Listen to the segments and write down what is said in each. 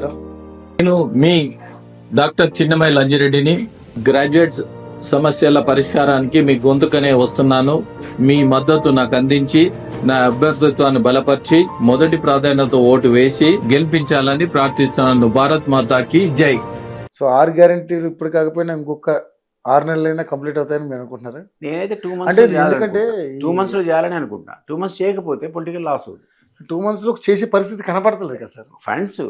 నమస్కారం. నేను మీ doctor చిన్నమై లంజిరెడ్డిని. Graduates సమస్యల పరిష్కారానికి మీ గొంతుకనే వస్తున్నాను. మీ మద్దతు నాకు అందించి నా అభ్యర్థిత్వాన్ని బలపరిచి మొదటి ప్రాధాన్యత ఓటు వేసి గెలిపించాలని ప్రార్థిస్తున్నాను. భారత్ మాతాకి జై. సో 6 గ్యారెంటీలు ఇప్పుడు కాకపోయినా ఇంకొక 6 నెలలైనా కంప్లీట్ అవుతాయని మీరు అనుకుంటున్నారా? నేనైతే 2 అంటే మంత్స్ ఎందుకంటే 2 మంత్స్ లో చేయాలని అనుకుంటున్నా. 2 మంత్స్ చేయకపోతే పొలిటికల్ లాస్ అవుతుంది. 2 months లో చేసే పరిస్థితి కనపడతలేదు కదా సార్. ఫండ్స్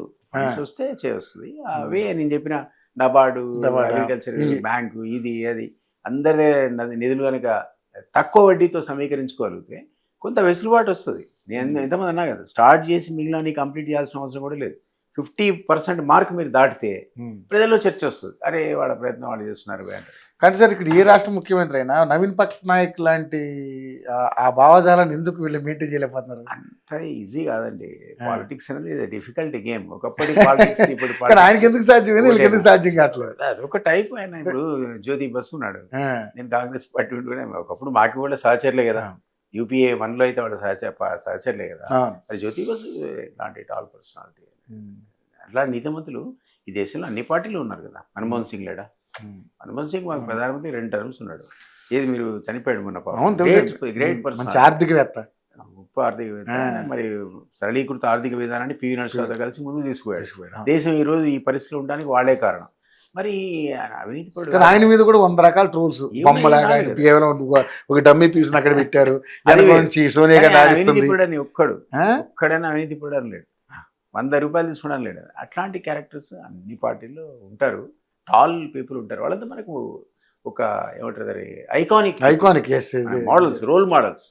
వస్తే చేస్తుంది. అవే నేను చెప్పిన నబార్డు, అగ్రికల్చర్ బ్యాంకు, ఇది అది అందరి నిధులు కనుక తక్కువ వడ్డీతో సమీకరించుకోగలిగితే కొంత వెసులుబాటు వస్తుంది. నేను ఎంతమంది అన్నా కదా, స్టార్ట్ చేసి మిగిలిన కంప్లీట్ చేయాల్సిన అవసరం కూడా లేదు. 50% మార్క్ మీరు దాటితే ప్రజల్లో చర్చ వస్తుంది. అరే వాళ్ళ ప్రయత్నం వాళ్ళు చేస్తున్నారు అంటారు. కానీ సార్ ఇక్కడ ఏ రాష్ట్ర ముఖ్యమంత్రి అయినా నవీన్ పట్నాయక్ లాంటి ఆ భావజాలాన్ని ఎందుకు వీళ్ళు మెయింటైన్ చేయలేకపోతున్నారు? అంత ఈజీ కాదండి. పాలిటిక్స్ అనేది డిఫికల్ట్ గేమ్. ఒకప్పటి పాలిటిక్స్ ఇప్పుడు ఆయనకి ఎందుకు సాధ్యం, వీళ్ళకి ఎందుకు సాధ్యం కావట్లేదు? అది ఒక టైప్. ఆయన ఇప్పుడు జ్యోతి బస్సు ఉన్నాడు. నేను కాంగ్రెస్ పార్టీ ఉంటున్నా. ఒకప్పుడు మాకు కూడా సహచరులే కదా. UPA 1లో అయితే వాడు సహచరులే కదా. మరి జ్యోతి బస్సు లాంటి టాల్ పర్సనాలిటీ, అట్లా నీతిమంతులు ఈ దేశంలో అన్ని పార్టీలు ఉన్నారు కదా. మన్మోహన్ సింగ్ లేడా? మన్మోహన్ సింగ్ మాకు ప్రధానమంత్రి 2 terms ఉన్నాడు. ఏది మీరు చనిపోయాడు మొన్న. గ్రేట్ పర్సన్, ఆర్థికవేత్త, గొప్ప ఆర్థికవేత్త. మరి సరళీకృత ఆర్థిక విధానాన్ని PV నరసింహతో కలిసి ముందుకు తీసుకుపోయాడు. దేశం ఈ రోజు ఈ పరిస్థితిలో ఉండడానికి వాళ్లే కారణం. మరి అవినీతి పరుడు. ఆయన మీద కూడా 100 రకాల ట్రోల్స్. బొమ్మలాగా కేవలం ఒక డమ్మీ పీస్ అక్కడ పెట్టారు. సోనియా గాంధీ ఆడిస్తుంది. ఒక్కడైనా అవినీతి పరుడు లేడు. 100 రూపాయలు తీసుకోవడం లేదు. అట్లాంటి క్యారెక్టర్స్ అన్ని పార్టీల్లో ఉంటారు. టాల్ పీపుల్ ఉంటారు. వాళ్ళంతా మనకు ఒక ఏమంటారు, ఐకానిక్ మోడల్స్, రోల్ మోడల్స్.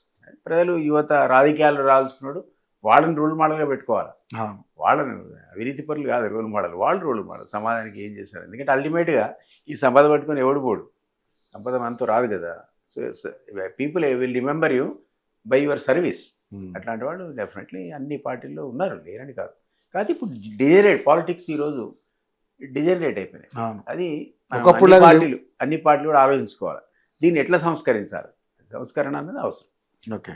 ప్రజలు యువత రాజకీయాలు రాల్చుకున్నాడు, వాళ్ళని రోల్ మోడల్గా పెట్టుకోవాలి. వాళ్ళని అవినీతి పరులు కాదు రోల్ మోడల్, వాళ్ళు రోల్ మోడల్. సమాజానికి ఏం చేస్తారు? ఎందుకంటే అల్టిమేట్గా ఈ సంపద పట్టుకొని ఎవడు పోడు. సంపద మనతో రాదు కదా. So people will remember you by your service. అట్లాంటి వాళ్ళు డెఫినెట్లీ అన్ని పార్టీల్లో ఉన్నారు, లేరని కాదు. కాకపోతే ఇప్పుడు డిజనరేట్ పాలిటిక్స్ ఈరోజు డిజనరేట్ అయిపోయినాయి. అది అన్ని పార్టీలు కూడా ఆలోచించుకోవాలి. దీన్ని ఎట్లా సంస్కరించాలి? సంస్కరణ అనేది అవసరం. ఓకే.